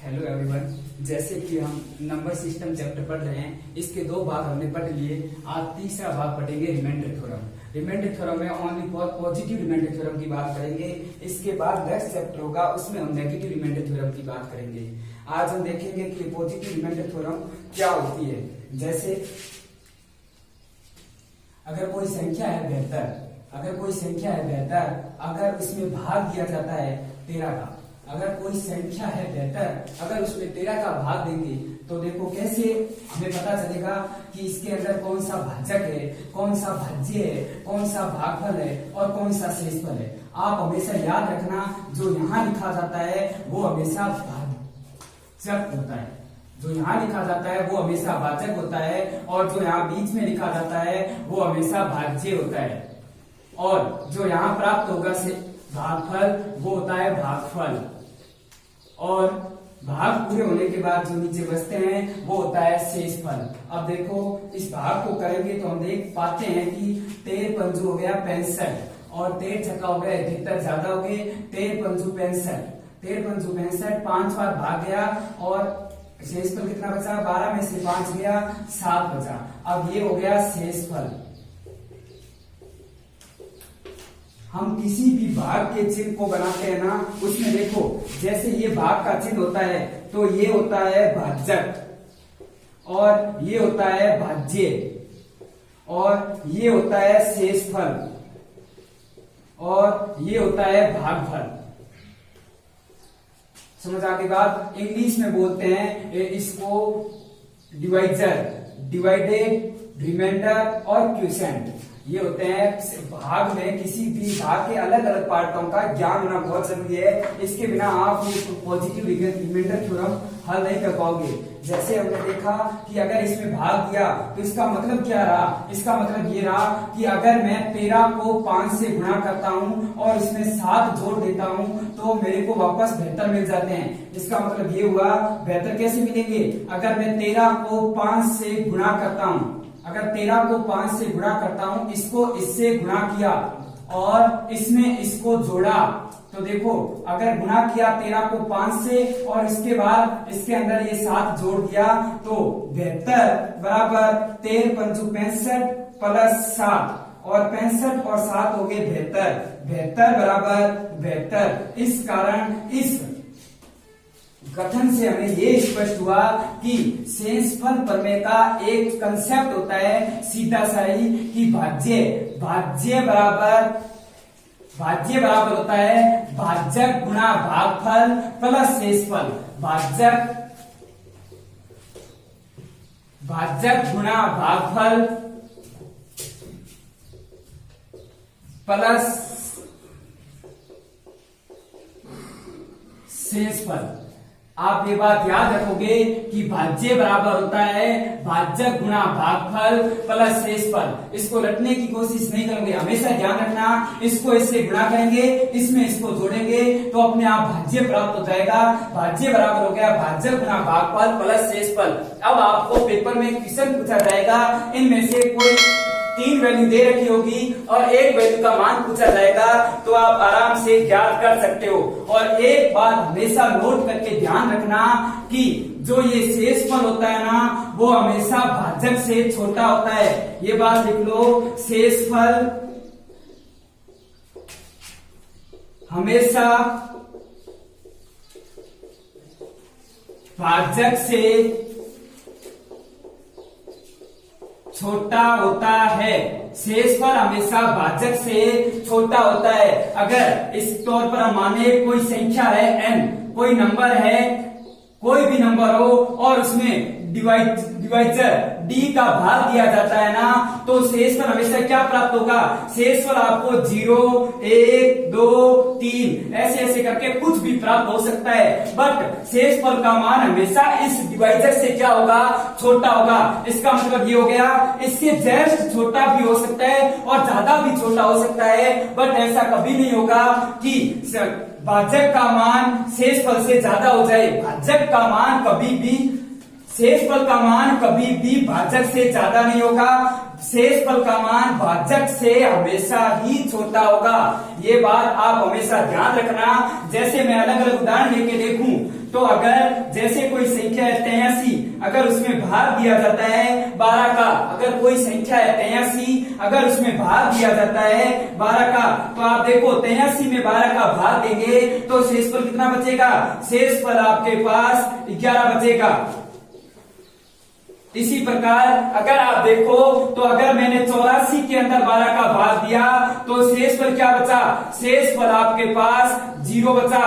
Hello everyone, जैसे कि हम नंबर सिस्टम चैप्टर पढ़ रहे हैं, इसके दो भाग हमने पढ़ लिए। आज तीसरा भाग पढ़ेंगे रिमाइंडर थ्योरम। रिमाइंडर थ्योरम में only for positive remainder theorem की बात करेंगे। इसके बाद नेक्स्ट चैप्टर होगा, उसमें हम नेगेटिव रिमाइंडर थ्योरम की बात करेंगे। आज हम देखेंगे कि पॉजिटिव रिमाइंडर थ्योरम क्या होती है। जैसे अगर कोई संख्या है बेहतर, अगर उसमें भाग दिया जाता है 13 का, अगर कोई संख्या है बेहतर, अगर उसमें 13 का भाग देंगे तो देखो कैसे हमें पता चलेगा कि इसके अंदर कौन सा भाजक है, कौन सा भाज्य है, कौन सा भागफल है और कौन सा शेषफल है। आप हमेशा याद रखना, जो यहाँ लिखा जाता है वो हमेशा भाजक होता है, जो यहाँ लिखा जाता है वो हमेशा भाजक होता है, और जो यहाँ बीच में लिखा जाता है वो हमेशा भाज्य होता है, और जो यहाँ प्राप्त होगा से भागफल वो होता है भागफल, और भाग पूरे होने के बाद जो नीचे बचते हैं वो होता है शेषफल। अब देखो इस भाग को करेंगे तो हम देख पाते हैं कि 13 पंजू हो गया 65, और 13 छक्का हो गया 71, ज्यादा हो गए 13 पंजू 65, 13 पंजू 65, 5 बार भाग गया और शेषफल कितना बचा, 12 में से 5 गया 7 बचा। अब ये हो गया शेषफल। हम किसी भी भाग के चिन्ह को बनाते हैं ना, उसमें देखो जैसे ये भाग का चिन्ह होता है तो ये होता है भाजक, और ये होता है भाज्य, और ये होता है शेषफल, और ये होता है भागफल। समझ आगे बात। इंग्लिश में बोलते हैं इसको डिवाइजर, डिवाइडेड, रिमाइंडर और क्वोशिएंट। ये होते हैं भाग में, किसी भी भाग के अलग अलग पार्टों का ज्ञान होना बहुत जरूरी है। इसके बिना आप ये पॉजिटिव रिमाइंडर थ्योरम हल नहीं कर पाओगे। जैसे हमने देखा कि अगर इसमें भाग दिया तो इसका मतलब क्या रहा, इसका मतलब ये रहा कि अगर मैं 13 को 5 से गुणा करता हूं और इसमें 7 जोड़ देता हूं तो मेरे को वापस 72 मिल जाते हैं। इसका मतलब ये हुआ 72 कैसे मिलेंगे, अगर मैं 13 को 5 से गुणा करता हूं, अगर 13 को 5 से गुणा करता हूं, इसको इससे गुणा किया और इसमें इसको जोड़ा, तो देखो अगर गुणा किया 13 को 5 से और इसके बाद इसके अंदर ये 7 जोड़ दिया तो 72 बराबर 13 पंचू 65 प्लस 7, और 65 और 7 हो गए 72, 72 बराबर 72। इस कारण इस कथन से हमें ये स्पष्ट हुआ कि शेषफल प्रमेय का एक कंसेप्ट होता है सीधा सा ही कि भाज्य बराबर होता है भाजक गुणा भागफल प्लस शेषफल। भाजक गुणा भागफल प्लस शेषफल। आप ये बात याद रखोगे कि भाज्य बराबर होता है भाजक गुणा भागफल प्लस शेषफल। इसको रटने की कोशिश नहीं करोगे, हमेशा ध्यान रखना, इसको इससे गुणा करेंगे, इसमें इसको जोड़ेंगे तो अपने आप भाज्य प्राप्त हो जाएगा। भाज्य बराबर हो गया भाजक गुणा भागफल प्लस शेषफल। अब आपको पेपर में क्वेश्चन पूछा जाएगा, इनमें से कोई 3 वैल्यू दे रखी होगी और एक वैल्यू का मान पूछा जाएगा, तो आप आराम से ज्ञात कर सकते हो। और एक बात हमेशा नोट करके ध्यान रखना कि जो ये शेषफल होता है ना वो हमेशा भाजक से छोटा होता है। ये बात लिख लो, शेषफल हमेशा भाजक से छोटा होता है। शेषफल हमेशा भाजक से छोटा होता है। अगर इस तौर पर हम माने कोई संख्या है n, कोई नंबर है कोई भी नंबर हो और उसमें डिवाइजर डी का भाग दिया जाता है ना, तो शेषफल हमेशा क्या प्राप्त होगा? शेषफल आपको 0, 1, 2, 3 ऐसे ऐसे करके कुछ भी प्राप्त हो सकता है, बट शेषफल का मान हमेशा इस डिवाइजर से क्या होगा? छोटा होगा। इसका मतलब ये हो गया, इससे जस्ट छोटा भी हो सकता है और ज्यादा भी छोटा हो सकता है, बट ऐसा कभी नहीं होगा कि भाजक का मान शेषफल से ज्यादा हो जाए। भाजक का मान कभी भी, शेषफल का मान कभी भी भाजक से ज्यादा नहीं होगा। शेषफल का मान भाजक से हमेशा ही छोटा होगा। ये बात आप हमेशा ध्यान रखना। जैसे मैं अलग अलग उदाहरण लेके देखूं तो अगर जैसे कोई संख्या है 83, अगर उसमें भाग दिया जाता है 12 का, अगर कोई संख्या है 83, अगर उसमें भाग दिया जाता है 12 का, तो आप देखो 83 में 12 का भाग देंगे तो शेषफल कितना बचेगा? शेषफल आपके पास 11 बचेगा। इसी प्रकार अगर आप देखो तो अगर मैंने 84 के अंदर 12 का भाग दिया तो शेषफल क्या बचा? शेषफल आपके पास 0 बचा।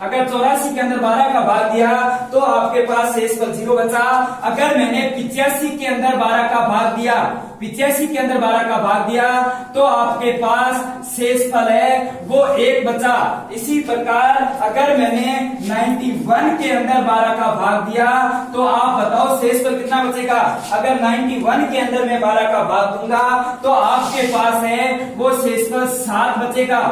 अगर 84 के अंदर 12 का भाग दिया तो आपके पास शेषफल 0 बचा। अगर मैंने 85 के अंदर 12 का भाग दिया, 85 के अंदर 12 का भाग दिया तो आपके पास शेषफल है वो 1 बचा। इसी प्रकार अगर मैंने 91 के अंदर 12 का भाग दिया तो आप बताओ शेषफल कितना बचेगा? अगर 91 के अंदर मैं 12 का भाग दूंगा तो आपके पास है वो शेषफल 7 बचेगा।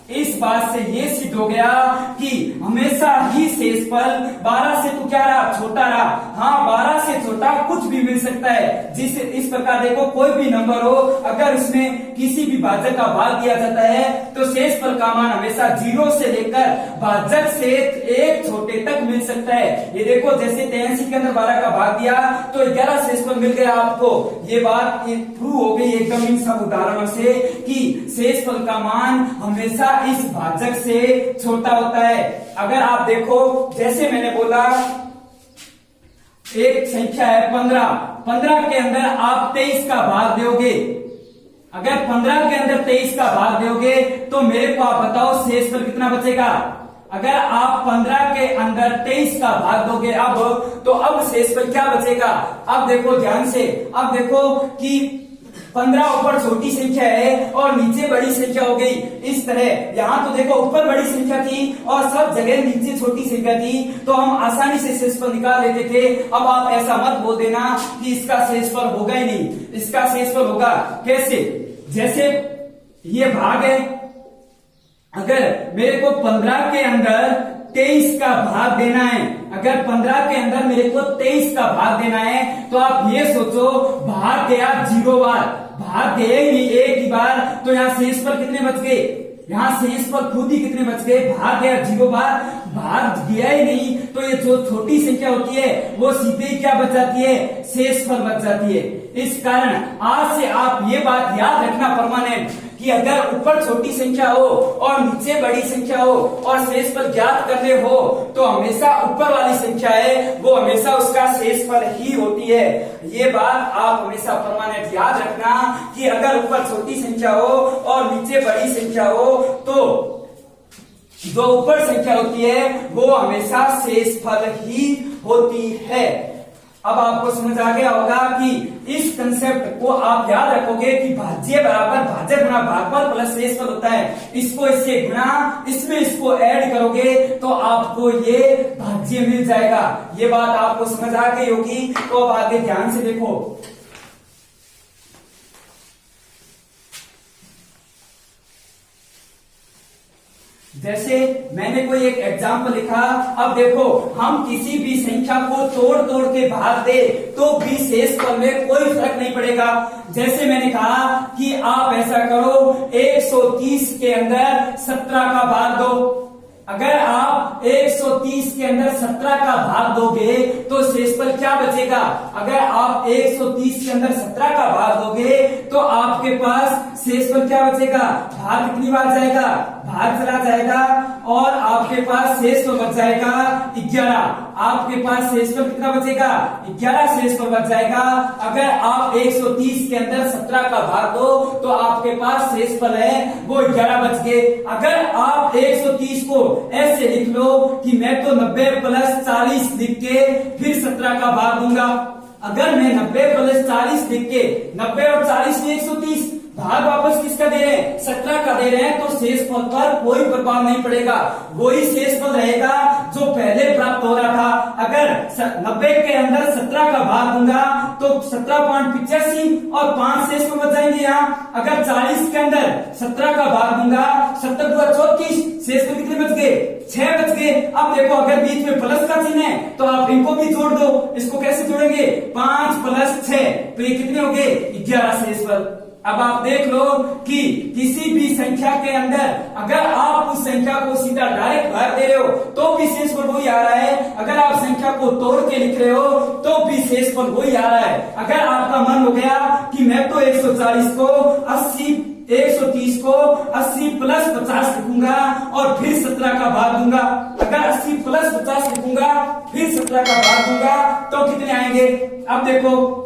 इस बात से ये सिद्ध हो गया कि हमेशा ही शेषफल 12 से तो क्या रहा? छोटा रहा। हाँ, 12 से छोटा कुछ भी मिल सकता है। जिस इस प्रकार देखो कोई भी नंबर हो, अगर उसमें किसी भी भाजक का भाग दिया जाता है तो शेषफल का मान हमेशा 0 से लेकर भाजक से 1 छोटे तक मिल सकता है। ये देखो जैसे 83 के अंदर 12 का भाग दिया तो 11 शेषफल मिल गया आपको। ये बात प्रूव हो गई एकदम इन सब उदाहरणों से कि शेषफल का मान हमेशा इस भाजक से छोटा होता है। अगर आप देखो जैसे मैंने बोला एक संख्या है 15 के अंदर आप 23 का भाग दोगे। अगर 15 के अंदर 23 का भाग दोगे तो मेरे को आप बताओ शेषफल कितना बचेगा? अगर आप 15 के अंदर 23 का भाग दोगे अब, तो अब शेषफल क्या बचेगा? अब देखो ध्यान से, अब देखो कि 15 ऊपर छोटी संख्या है और नीचे बड़ी संख्या हो गई। इस तरह यहाँ तो देखो ऊपर बड़ी संख्या थी और सब जगह नीचे छोटी संख्या थी, तो हम आसानी से शेषफल निकाल लेते थे। अब आप ऐसा मत बोल देना कि इसका शेषफल होगा ही नहीं। इसका शेषफल होगा कैसे? जैसे ये भाग है, अगर मेरे को 15 के अंदर 23 का भाग देना है, अगर 15 के अंदर मेरे को 23 का भाग देना है तो आप ये सोचो भाग गया 0 बार, भाग गए ही नहीं एक ही बार, तो यहाँ शेषफल कितने बच गए? यहाँ शेषफल खुद ही कितने बच गए? भाग गया 0 बार, भाग गया ही नहीं, तो ये जो छोटी संख्या होती है वो सीधे ही क्या बच जाती है? शेषफल बच जाती है। इस कारण आज से आप ये बात याद रखना परमानेंट कि अगर ऊपर छोटी संख्या हो और नीचे बड़ी संख्या हो और शेषफल ज्ञात करने हो तो हमेशा ऊपर वाली संख्या है वो हमेशा उसका शेषफल ही होती है। ये बात आप हमेशा परमानेंट याद रखना कि अगर ऊपर छोटी संख्या हो और नीचे बड़ी संख्या हो तो जो ऊपर संख्या होती है वो हमेशा शेषफल ही होती है। अब आपको समझ आ गया होगा कि इस कंसेप्ट को आप याद रखोगे कि भाज्य बराबर भाजक गुना भागफल प्लस शेषफल होता है। इसको इससे गुना, इसमें इसको ऐड करोगे तो आपको ये भाज्य मिल जाएगा। ये बात आपको समझ आ गई होगी। तो अब आगे ध्यान से देखो, जैसे मैंने कोई एक एग्जाम्पल लिखा। अब देखो हम किसी भी संख्या को तोड़ तोड़ के भाग दे तो भी शेषफल में कोई फर्क नहीं पड़ेगा। जैसे मैंने कहा कि आप ऐसा करो 130 के अंदर 17 का भाग दो। अगर आप 130 के अंदर 17 का भाग दोगे तो शेषफल क्या बचेगा? अगर आप 130 के अंदर 17 का भाग दोगे तो आपके पास शेषफल क्या बचेगा? भाग कितनी बार जाएगा, भाग चला जाएगा और आपके पास शेषफल बच जाएगा 11। आपके पास शेषफल कितना बचेगा, 11 शेषफल बच जाएगा। अगर आप 130 के अंदर 17 का भाग दो तो आपके पास शेषफल है वो 11 बच गए। अगर आप 130 को ऐसे लिख लो कि मैं तो 90 प्लस 40 लिख के फिर 17 का भाग दूंगा। अगर मैं 90 प्लस 40 लिख के 90 और 40 में 130 भाग वापस किसका दे रहे हैं, 17 का दे रहे हैं, तो शेषफल पर कोई प्रभाव नहीं पड़ेगा। वही शेषफल रहेगा जो पहले प्राप्त हो रहा था। अगर 90 के अंदर 17 का भाग दूंगा तो 17.85 और 5 शेषफल बच जाएंगे यहाँ। अगर 40 के अंदर 17 का भाग दूंगा 17 दूना 34, शेषफल कितने बच गए, 6 बच गए। अब देखो अगर बीच में प्लस का चिन्ह है तो आप इनको भी जोड़ दो। इसको कैसे जोड़ेंगे, 5 प्लस 6 तो ये कितने हो गए, 11 शेषफल। अब आप देख लो कि किसी भी संख्या के अंदर अगर आप उस संख्या को सीधा डायरेक्ट भाग दे रहे हो तो भी शेषफल वही आ रहा है। अगर आप संख्या को तोड़ के लिख रहे हो तो भी शेषफल वही आ रहा है। अगर आपका मन हो गया कि मैं तो 140 को 80 130 को 80 प्लस 50 लिखूंगा और फिर 17 का भाग दूंगा। अगर 80 प्लस 50 लिखूंगा फिर 17 का भाग दूंगा तो कितने आएंगे। अब देखो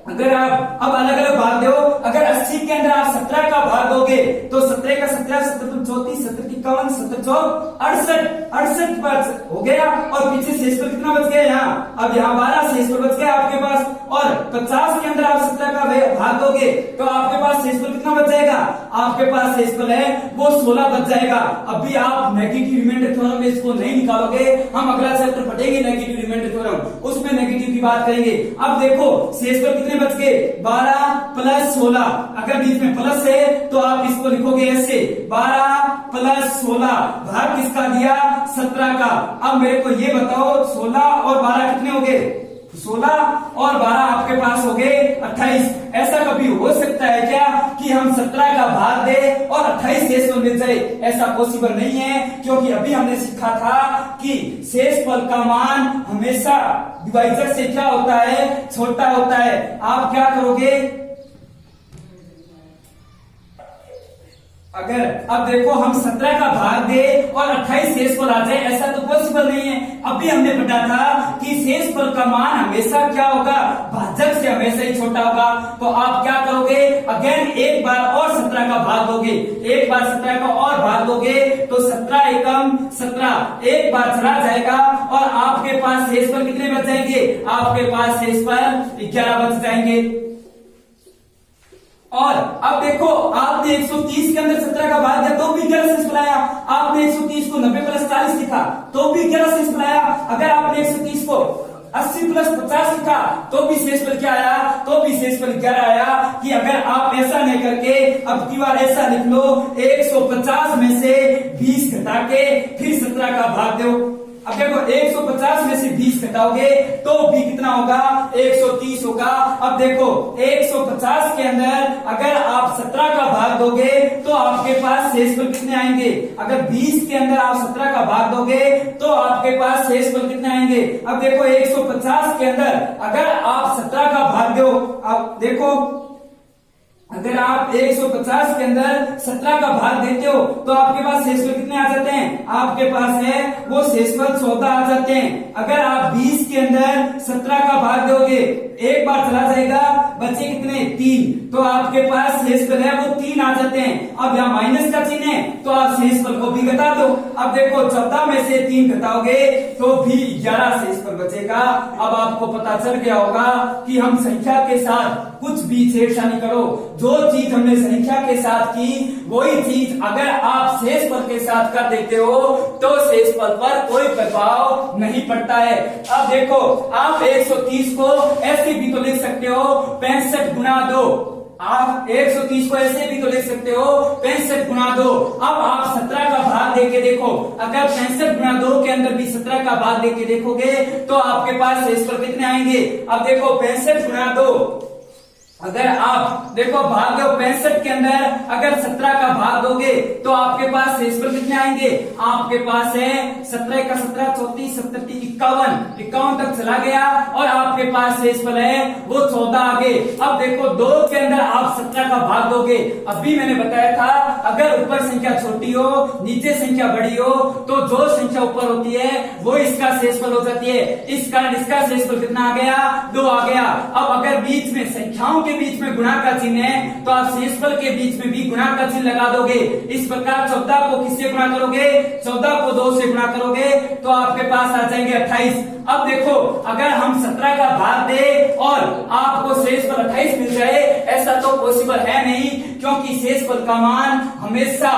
अगर आप अब अलग अलग भाग दो, अगर 80 के अंदर आप 17 का भाग दोगे तो 17 का 17, 17 34, 17 51, 17 68, 68 हो गया। और पीछे शेषफल कितना बच गया यहाँ, अब यहाँ 12 शेषफल बच गया आपके पास। और 50 के अंदर आप 17 का भाग दोगे तो आपके पास शेषफल कितना बच जाएगा, आपके पास शेषफल है वो 16 बच जाएगा। अभी आप नेगेटिव रिमाइंडर थ्योरम में इसको नहीं निकालोगे, हम अगला चैप्टर पढ़ेंगे नेगेटिव रिमाइंडर थ्योरम, उसमें नेगेटिव की बात करेंगे। अब देखो शेषफल कितने बच गए, 12 प्लस 16। अगर बीच में प्लस है तो आप इसको लिखोगे ऐसे 12 प्लस 16, भाग किसका दिया, 17 का। अब मेरे को ये बताओ 16 और 12 कितने हो गए, 16 और 12 आपके पास हो गए 28। ऐसा कभी हो सकता है क्या कि हम 17 का भाग दे और 28 शेषफल मिल जाए, ऐसा पॉसिबल नहीं है। क्योंकि अभी हमने सीखा था कि शेषफल का मान हमेशा डिवाइजर से क्या होता है, छोटा होता है। आप क्या करोगे, अगर अब देखो हम 17 का भाग दे और 28 शेषफल आ जाए, ऐसा तो पॉसिबल नहीं है। अभी हमने पढ़ा था कि शेषफल का मान हमेशा क्या होगा, भाजक से हमेशा ही छोटा होगा। तो आप क्या करोगे, अगेन एक बार और 17 का भाग दोगे, एक बार 17 का और भाग दोगे तो 17 एकम 17 एक बार चला जाएगा और आपके पास शेषफल कितने बच जाएंगे, आपके पास शेषफल 11 बच जाएंगे। और अब देखो आपने 130 के अंदर 17 का भाग दिया तो भी 11 शेषफल आया। आपने 130 को 90 प्लस 40 लिखा तो भी 11 शेषफल आया। अगर आपने 130 को 80 प्लस 50 लिखा तो भी शेषफल क्या आया, तो भी शेषफल 11 आया। कि अगर आप ऐसा नहीं करके अब की बार ऐसा लिख लो 150 में से 20 घटा के फिर 17 का भाग दो। अब देखो 150 में से 20 घटाओगे तो भी कितना होगा, 130 होगा। अब देखो 150 के अंदर अगर आप 17 का भाग दोगे तो आपके पास शेषफल कितने आएंगे, अगर 20 के अंदर आप 17 का भाग दोगे तो आपके पास शेषफल कितने आएंगे। अब देखो 150 के अंदर अगर आप 17 का भाग दो, अब देखो अगर आप 150 के अंदर 17 का भाग देते हो तो आपके पास शेषफल कितने आ जाते हैं, आपके पास है वो शेषफल 14 आ जाते हैं। अगर आप 20 के अंदर 17 का भाग दोगे एक बार चला जाएगा, बचे कितने 3, तो आपके पास शेषफल है वो 3 आ जाते हैं। अब यहाँ माइनस का चिन्ह है तो आप शेषफल को भी घटा दो। अब देखो 14 में से 3 घटाओगे तो भी 11 शेषफल बचेगा। अब आपको पता चल गया होगा कि हम संख्या के साथ कुछ भी छेड़छाड़ी करो, जो चीज हमने संख्या के साथ की वही चीज अगर आप शेषफल के साथ कर देते हो तो शेषफल पर कोई प्रभाव नहीं पड़ता है। अब देखो आप 130 को ऐसे भी तो लिख सकते हो 65 गुना 2, आप 130 को ऐसे भी तो लिख सकते हो 65 गुना 2। अब आप 17 का भाग देके देखो, अगर 65 गुना 2 के अंदर भी 17 का भाग देके देखोगे तो आपके पास शेषफल कितने आएंगे। अब देखो 65 गुना 2, अगर आप देखो भाग दो 65 के अंदर अगर 17 का भाग दोगे तो आपके पास शेषफल कितने आएंगे? आपके पास है 17 का 17 34 70 51 तक चला गया और आपके पास शेषफल है वो 14 आ गए। अब देखो 2 के अंदर आप 17 का भाग दोगे। अभी मैंने बताया था अगर ऊपर संख्या छोटी हो नीचे संख्या बड़ी हो तो जो संख्या ऊपर होती है वो इसका शेषफल हो जाती है। इस कारण इसका शेषफल कितना आ गया? 2 आ गया। अब अगर बीच में संख्याओं के बीच में गुणा का चिन्ह है तो आप शेषफल के बीच में भी गुणा का चिन्ह लगा दोगे। इस प्रकार 14 को किससे गुणा करोगे? 14 को 2 से गुणा करोगे तो आपके पास आ जाएंगे 28। अब देखो अगर हम 17 का भाग दे और आपको शेषफल 28 मिल जाए ऐसा तो पॉसिबल है नहीं, क्योंकि शेषफल का मान हमेशा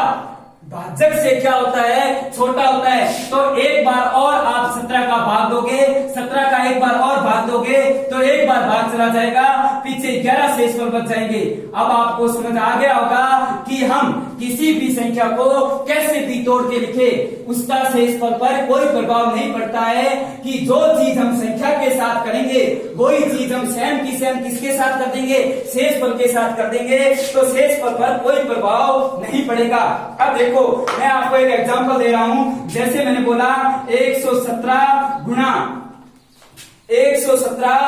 भाजक से क्या होता है? छोटा होता है। तो एक बार और आप 17 का भाग दोगे, 17 का एक बार और भाग दोगे तो एक बार भाग चला जाएगा, पीछे 11 शेषफल बच जाएंगे। अब आपको समझ आ गया होगा कि हम किसी भी संख्या को कैसे भी तोड़ के लिखे उसका शेषफल पर कोई प्रभाव नहीं पड़ता है कि जो चीज हम संख्या के साथ करेंगे वही चीज हम सेम की सेम किसके साथ कर देंगे? शेषफल के साथ कर देंगे, तो शेषफल पर कोई प्रभाव नहीं पड़ेगा। अब देखो मैं आपको एक एग्जांपल दे रहा हूं। जैसे मैंने बोला 117 गुणा 196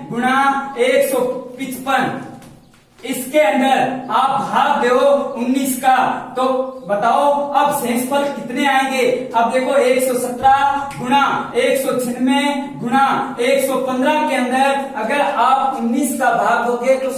गुणा 155, इसके अंदर आप भाग दो 19 का, तो बताओ अब शेषफल कितने आएंगे? अब देखो 117 गुणा 196 गुणा 115 के अंदर अगर आप 19 का भाग दोगे तो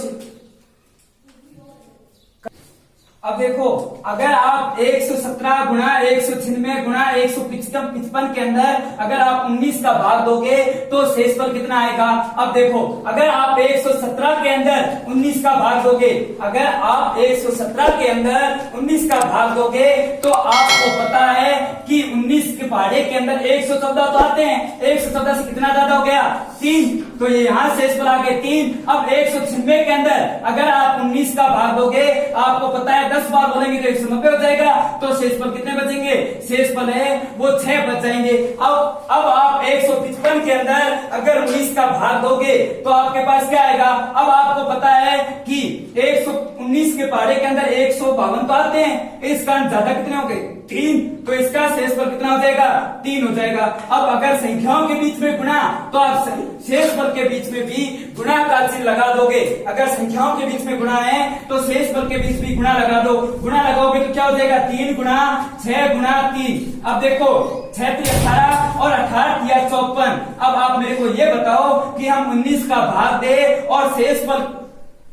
अब देखो अगर आप 117 गुणा 196 गुणा 155 के अंदर अगर आप 19 का भाग दोगे तो शेषफल कितना आएगा? अब देखो अगर आप 117 के अंदर 19 का भाग दोगे, अगर आप 117 के अंदर 19 का भाग दोगे तो आपको पता है कि 19 के पहाड़े के अंदर 114 तो आते हैं, 114 से कितना ज्यादा हो गया? 3, तो ये यहाँ शेषफल आ गए 3। अब 196 के अंदर अगर आप 19 का भाग दोगे आपको पता है 10 बार बोलेंगे तो 190 हो जाएगा, तो शेषफल कितने बचेंगे? शेषफल है वो 6 बच जाएंगे। अब आप 155 के अंदर अगर 19 का भाग दोगे तो आपके पास क्या आएगा? अब आपको पता है कि 119 के पहाड़े के अंदर 152 तो आते हैं, इस कारण ज्यादा कितने हो गए? 3, तो इसका शेषफल कितना हो जाएगा? 3 हो जाएगा। अब अगर संख्याओं के बीच में गुणा तो आप शेषफल के बीच में भी गुणा का चिन्ह लगा दोगे। अगर संख्याओं के बीच में गुणा है तो शेषफल के बीच भी गुणा लगा दो। गुणा लगाओगे तो क्या हो जाएगा? 3 गुणा 6 गुणा 3। अब देखो 6 3 18 और 18 3 54। अब आप मेरे को ये बताओ कि हम 19 का भाग दे और शेषफल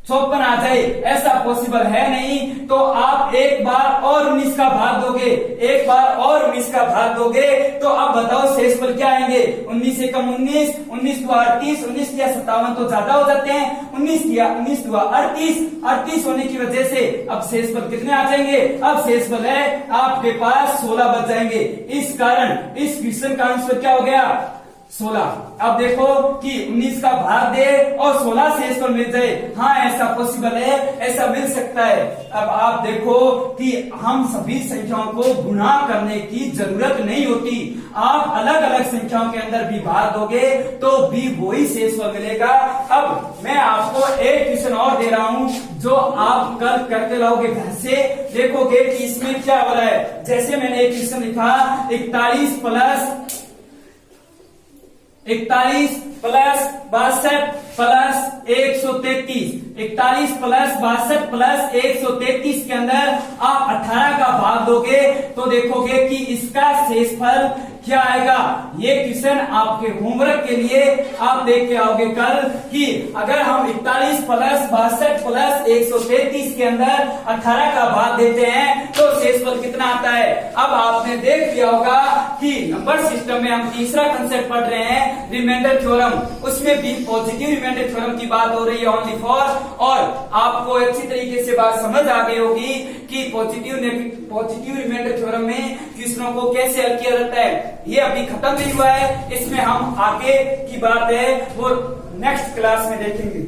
54 आ जाए, ऐसा पॉसिबल है नहीं। तो आप एक बार और 19 का भाग दोगे, एक बार और 19 का भाग दोगे तो अब बताओ शेषफल क्या आएंगे? 19 से कम 19, 19 दुआ 38, 19 या 57 तो ज्यादा हो जाते हैं, 19 दुआ 38 होने की वजह से अब शेषफल कितने आ जाएंगे? अब शेषफल है आपके पास 16 बच जाएंगे। इस कारण इस क्वेश्चन का आंसर क्या हो गया? 16। अब देखो कि 19 का भाग दे और 16 शेषफल मिल जाए, हाँ ऐसा पॉसिबल है, ऐसा मिल सकता है। अब आप देखो कि हम सभी संख्याओं को गुणा करने की जरूरत नहीं होती। आप अलग अलग संख्याओं के अंदर भी भाग दोगे तो भी वही शेषफल मिलेगा। अब मैं आपको एक क्वेश्चन और दे रहा हूं जो आप कल करते रहोगे घर से, देखोगे कि इसमें क्या हो रहा है। जैसे मैंने एक क्वेश्चन लिखा 41 प्लस 62 प्लस 133, 41 प्लस 62 प्लस 133 के अंदर आप 18 का भाग दोगे तो देखोगे कि इसका शेषफल क्या आएगा। ये क्वेश्चन आपके होमवर्क के लिए आप देख के आओगे कल कि अगर हम 41 प्लस 62 प्लस 133 के अंदर 18 का भाग देते हैं तो शेषफल कितना आता है। अब आपने देख लिया होगा कि नंबर सिस्टम में हम तीसरा कंसेप्ट पढ़ रहे हैं रिमाइंडर थ्योरम, उसमें भी पॉजिटिव रिमाइंडर थ्योरम की बात हो रही है ओनली फॉर, और आपको अच्छी तरीके से बात समझ आ गई होगी कि पॉजिटिव रिमाइंडर थ्योरम में क्वेश्चनों को कैसे हल किया जाता है। ये अभी खत्म नहीं हुआ है, इसमें हम आगे की बात है वो नेक्स्ट क्लास में देखेंगे।